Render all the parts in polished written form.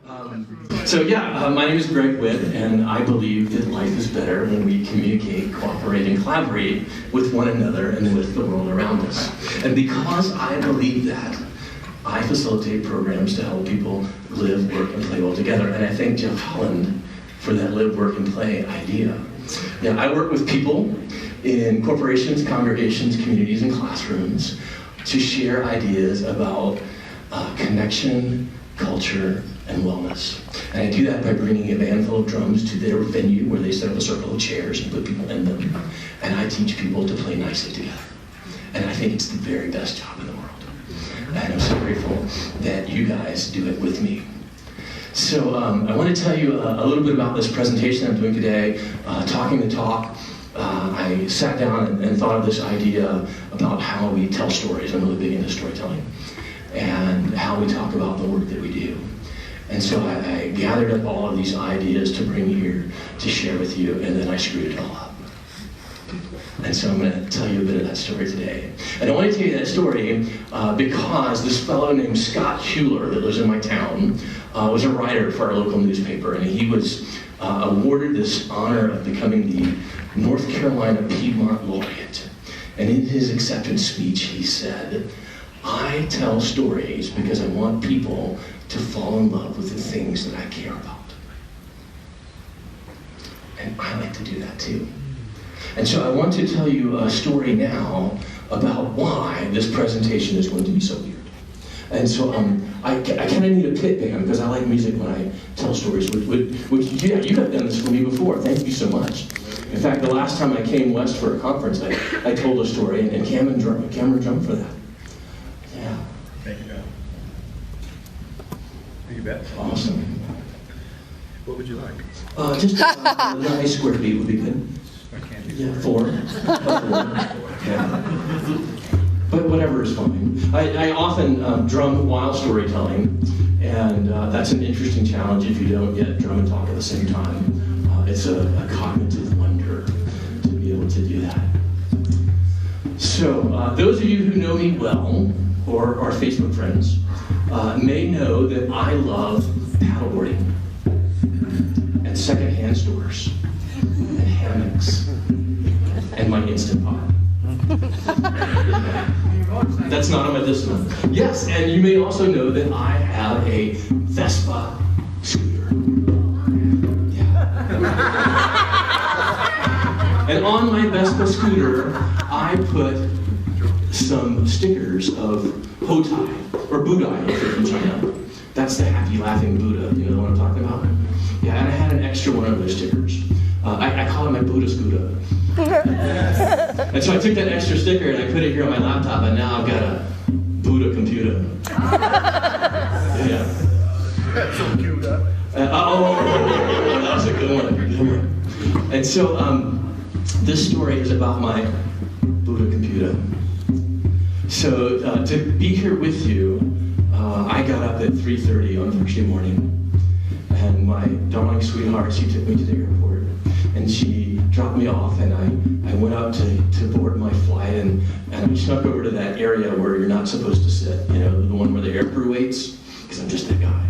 My name is Whitt, and I believe that life is better when we communicate, cooperate, and collaborate with one another and with the world around us. And because I believe that, I facilitate programs to help people live, work, and play well together. And I thank Jeff Holland for that live, work, and play idea. Yeah, I work with people in corporations, congregations, communities, and classrooms to share ideas about connection, culture, and wellness. And I do that by bringing a band full of drums to their venue where they set up a circle of chairs and put people in them. And I teach people to play nicely together. And I think it's the very best job in the world. And I'm so grateful that you guys do it with me. So I want to tell you a little bit about this presentation I'm doing today, Talking the Talk. I sat down and thought of this idea about how we tell stories. I'm really big into storytelling. And how we talk about the work that we do. And so I gathered up all of these ideas to bring here to share with you, and then I screwed it all up. And so I'm going to tell you a bit of that story today. And I want to tell you that story because this fellow named Scott Huler that lives in my town was a writer for our local newspaper, and he was awarded this honor of becoming the North Carolina Piedmont Laureate. And in his acceptance speech, he said, "I tell stories because I want people to fall in love with the things that I care about." And I like to do that too. And so I want to tell you a story now about why this presentation is going to be so weird. And so I kind of need a pit band because I like music when I tell stories. Yeah, you have done this for me before. Thank you so much. In fact, the last time I came west for a conference, I told a story, and Cameron drummed for that. Yeah. Thank you, man. You bet. Awesome. What would you like? Just a nice square beat would be good. I can't do Yeah, 4. Yeah. But whatever is fine. I often drum while storytelling, and that's an interesting challenge if you don't yet drum and talk at the same time. It's a cognitive wonder to be able to do that. So those of you who know me well, or are Facebook friends, may know that I love paddleboarding and secondhand stores and hammocks and my Instant Pot. That's not on my list now. Yes, and you may also know that I have a Vespa scooter. Yeah. And on my Vespa scooter, I put some stickers of Hotai, or Buddha, if you're from China. That's the happy, laughing Buddha, you know what I'm talking about? Yeah, and I had an extra one of those stickers. I call it my Buddha scooter. And so I took that extra sticker and I put it here on my laptop, and now I've got a BuddhaComputa. Yeah. That's so cute, huh? That was a good one. And so this story is about my BuddhaComputa. So to be here with you, I got up at 3:30 on Thursday morning, and my darling sweetheart, she took me to the airport, and she dropped me off, and I went out to board my flight, and I snuck over to that area where you're not supposed to sit, you know, the one where the aircrew waits, because I'm just that guy,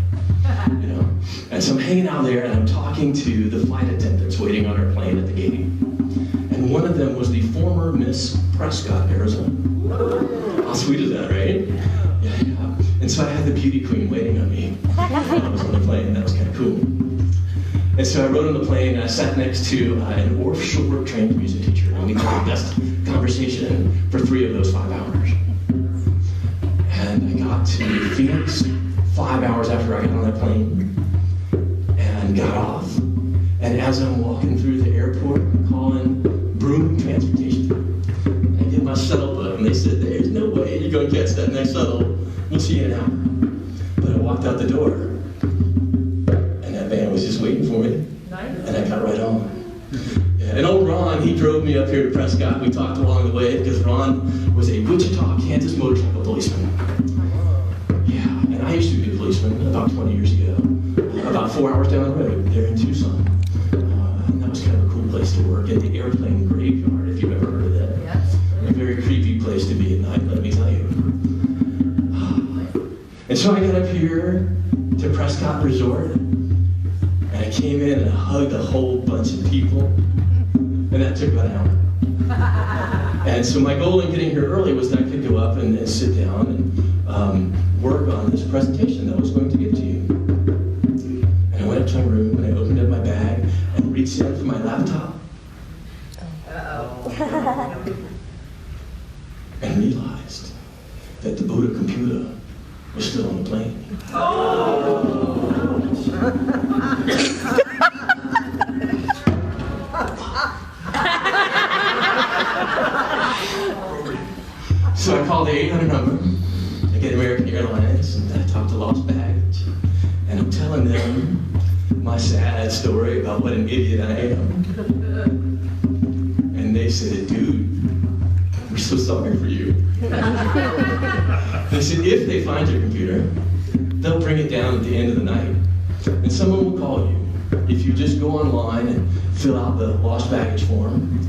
you know. And so I'm hanging out there, and I'm talking to the flight attendants waiting on our plane at the gate. And one of them was the former Miss Prescott, Arizona. How sweet is that, right? Yeah. And so I had the beauty queen waiting on me while I was on the plane. That was kind of cool. And so I rode on the plane, and I sat next to an Orff Shulberg trained music teacher, and we had the best conversation for 3 of those 5 hours. And I got to Phoenix 5 hours after I got on that plane and got off. And as I'm walking through the airport, I'm calling Broome Transportation. I get my shuttle book, and they said, "There's no way you're going to catch that next shuttle. We'll see you in an hour." But I walked out the door, and that van was just waiting for me. And I got right on. Yeah, and old Ron, he drove me up here to Prescott. We talked along the way because Ron was a Wichita, Kansas motorcycle policeman. Yeah, and I used to be a policeman about 20 years ago, about 4 hours down the road there in Tucson. And that was kind of a cool place to work, at the airplane graveyard, if you've ever heard of that. Yes. A very creepy place to be at night, let me tell you. And so I got up here, to Prescott Resort, and I came in and I hugged a whole bunch of people, and that took about an hour. And so my goal in getting here early was that I could go up and sit down and work on this presentation that I was going to give to you. And I went up to my room and I opened up my bag and reached in for my laptop. And realized that the BuddhaComputa was still on the plane. So I called the 800 number, I get American Airlines, and I talked to Lost Baggage, and I'm telling them my sad story about what an idiot I am. And they said, dude, we're so sorry for you. They said, if they find your computer, they'll bring it down at the end of the night, and someone will call you. If you just go online and fill out the Lost Baggage form,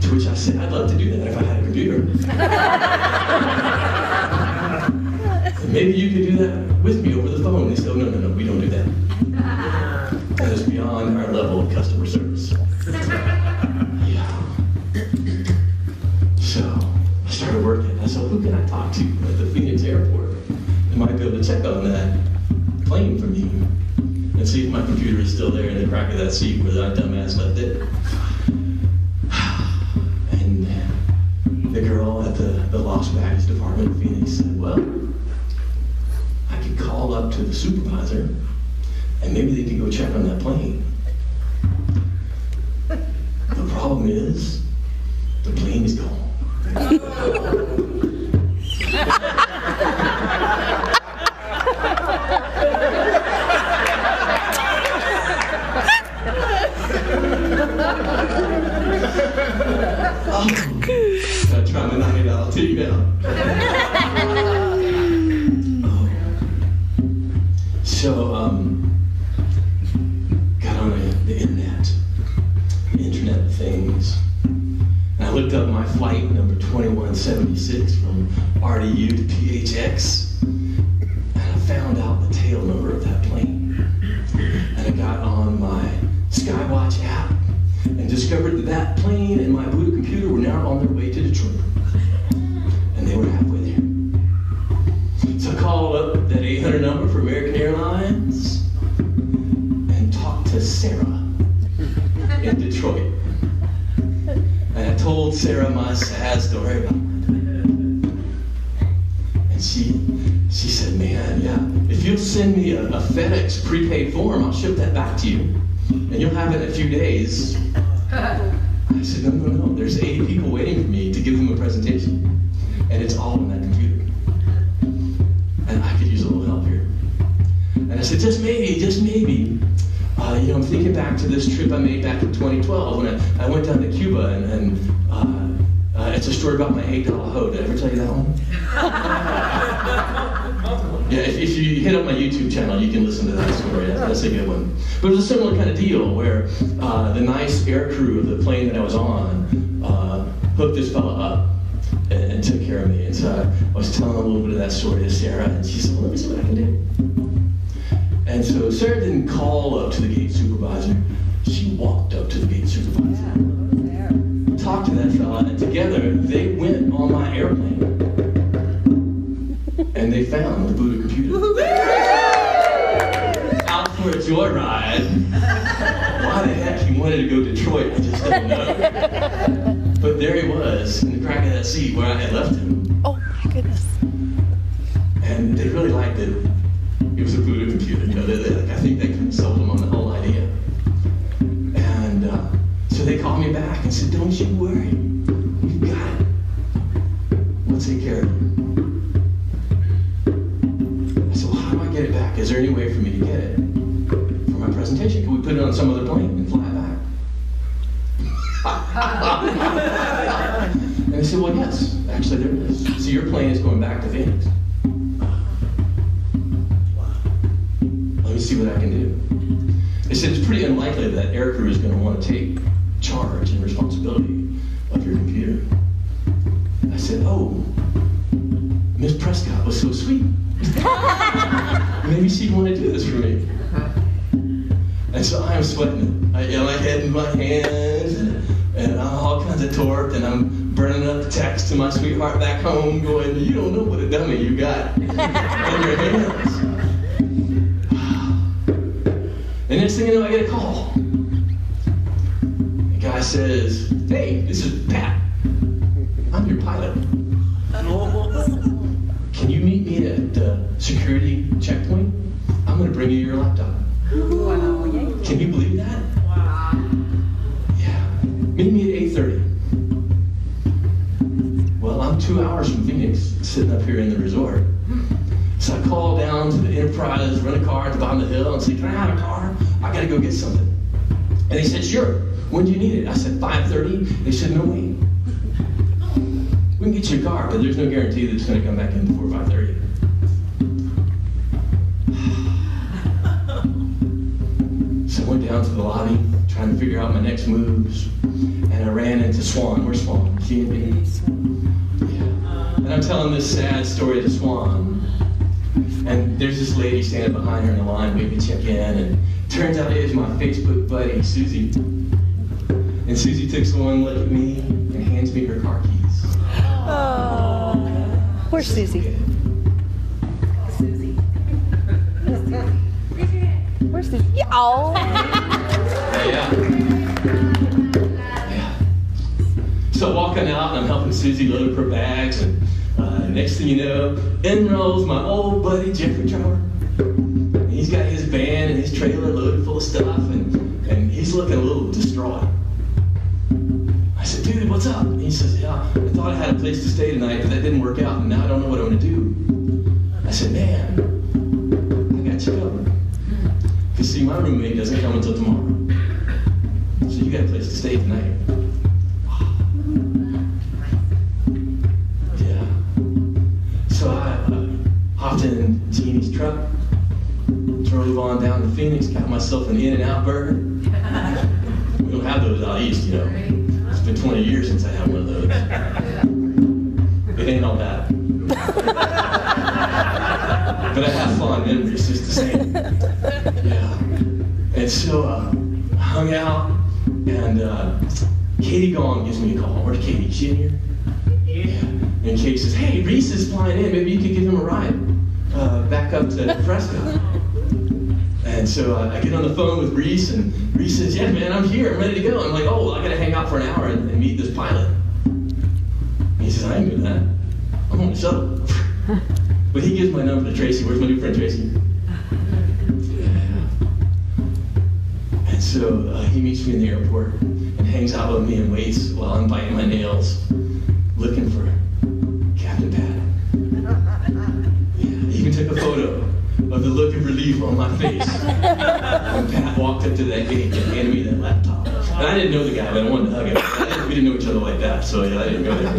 to which I said, I'd love to do that if I had a computer. Maybe you could do that with me over the phone. They said, oh, no, we don't do that. That is beyond our level of customer service. Yeah. So I started working. I said, who can I talk to at the Phoenix airport that might be able to check on that plane for me and see if my computer is still there in the crack of that seat where that dumbass left it. The girl at the Lost Baggage department in Phoenix said, well, I could call up to the supervisor and maybe they could go check on that plane. The problem is, the plane is gone. Gotta try my $90 take now. So, got on the internet of things, and I looked up my flight number 2176 from RDU to PHX, and I found out the tail number of that plane. And I got on my Skywatch app and discovered that that plane and my BuddhaComputa were now on their way to Detroit. And they were halfway there. So I called up that 800 number for American Airlines and talked to Sarah in Detroit. And I told Sarah my sad story about my twin. And she said, man, yeah, if you'll send me a FedEx prepaid form, I'll ship that back to you. And you'll have it in a few days. I said, no, there's 80 people waiting for me to give them a presentation. And it's all on that computer. And I could use a little help here. And I said, just maybe, I'm thinking back to this trip I made back in 2012 when I went down to Cuba and it's a story about my $8 hoe. Did I ever tell you that one? Yeah, if you hit up my YouTube channel, you can listen to that story. That's a good one. But it was a similar kind of deal where the nice air crew of the plane that I was on hooked this fella up and took care of me. And so I was telling a little bit of that story to Sarah, and she said, well, let me see what I can do. And so Sarah didn't call up to the gate supervisor. She walked up to the gate supervisor, talked to that fella, and together they went on my airplane. And they found the BuddhaComputa. Out for a joyride. Why the heck he wanted to go to Detroit, I just don't know. But there he was, in the crack of that seat where I had left him. Oh my goodness. And they really liked it. It was a BuddhaComputa. I think they kind of sold him on the whole idea. And so they called me back and said, don't you worry. We've got it. We'll take care of you. Get it back. Is there any way for me to get it for my presentation? Can we put it on some other plane and fly it back? And I said, well, yes, actually there is. So your plane is going back to Phoenix. Let me see what I can do. They said it's pretty unlikely that air crew is going to want to take charge and responsibility of your computer. I said, oh, Miss Prescott was so sweet. maybe she'd want to do this for me. And so I'm sweating. I got my head in my hands, and I'm all kinds of torqued, and I'm burning up text to my sweetheart back home, going, you don't know what a dummy you got in your hands. And next thing you know, I get a call. The guy says, hey, this is Pat. I'm your pilot. Can you meet me at the security checkpoint? I'm going to bring you your laptop. Wow. Can you believe that? Wow. Yeah. Meet me at 8:30. Well, I'm 2 hours from Phoenix, sitting up here in the resort. So I call down to the Enterprise, rent a car at the bottom of the hill, and say, can I have a car? I got to go get something. And they said, sure. When do you need it? I said, 5:30. They said, no, wait. We can get you a car, but there's no guarantee that it's going to come back in before 5:30. So I went down to the lobby, trying to figure out my next moves, and I ran into Swan. Where's Swan? She and me. Yeah. And I'm telling this sad story to Swan, and there's this lady standing behind her in the line waiting to check in, and turns out it was my Facebook buddy, Susie. And Susie takes one look at me and hands me her car keys. Oh, where's Susie? Susie. Where's Susie? Yeah. Oh. Yeah. So walking out, and I'm helping Susie load up her bags, and next thing you know, in rolls my old buddy Jeffrey Trower. And he's got his van and his trailer loaded full of stuff, and he's looking a little distraught. I said, dude, what's up? And he says, yeah, I thought I had a place to stay tonight, but that didn't work out, and now I don't know what I'm going to do. I said, man, I got you covered. Because see, my roommate doesn't come until tomorrow. So you got a place to stay tonight. Yeah. So I hopped in Jeannie's truck, drove on down to Phoenix, got myself an In-N-Out burger. We don't have those out east, you know. It's been 20 years since I had one of those. It ain't all bad. But I have fond memories just the same. Yeah. And so I hung out, and Katie Gong gives me a call. Where's Katie? Is she in here? Yeah. And Katie says, hey, Reese is flying in. Maybe you could give him a ride back up to Prescott. And so I get on the phone with Reese, and Reese says, yeah, man, I'm here. I'm ready to go. I'm like, oh, well, I got to hang out for an hour and meet this pilot. And he says, I ain't doing that. I'm on the shuttle. But he gives my number to Tracy. Where's my new friend, Tracy? And so he meets me in the airport and hangs out with me and waits while I'm biting my nails, looking for Captain Pat. Yeah, he even took a photo of the look of relief on my face when Pat walked up to that gate and handed me that laptop. And I didn't know the guy, but I wanted to hug him. We didn't know each other like that, so yeah, I didn't go there.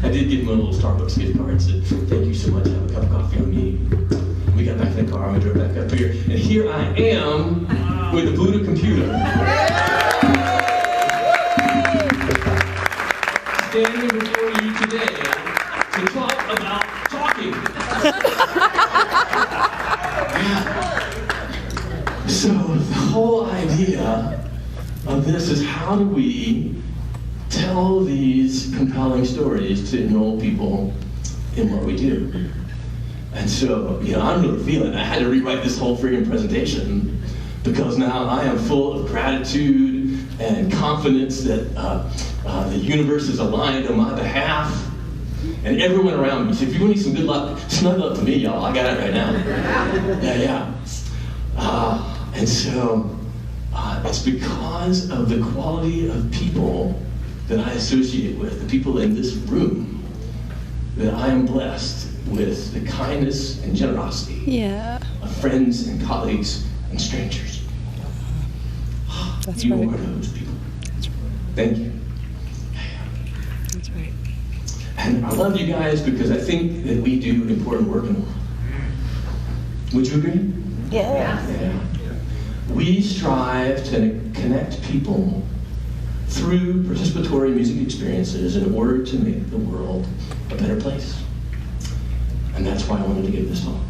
But I did give him a little Starbucks gift card and said, thank you so much, have a cup of coffee on me. We got back in the car and we drove back up here. And here I am with the BuddhaComputa. Standing before you today to talk about talking. So the whole idea of this is, how do we tell these compelling stories to enroll people in what we do? And so, you know, I'm really feeling I had to rewrite this whole freaking presentation, because now I am full of gratitude and confidence that the universe is aligned on my behalf, and everyone around me. So if you need some good luck, snuggle up to me, y'all. I got it right now. Yeah. And so it's because of the quality of people that I associate with, the people in this room, that I am blessed with the kindness and generosity of friends and colleagues and strangers. That's you right. are those people. Thank you. That's right. And I love you guys because I think that we do important work in the world. Would you agree? Yeah. Yeah. We strive to connect people through participatory music experiences in order to make the world a better place. And that's why I wanted to give this talk.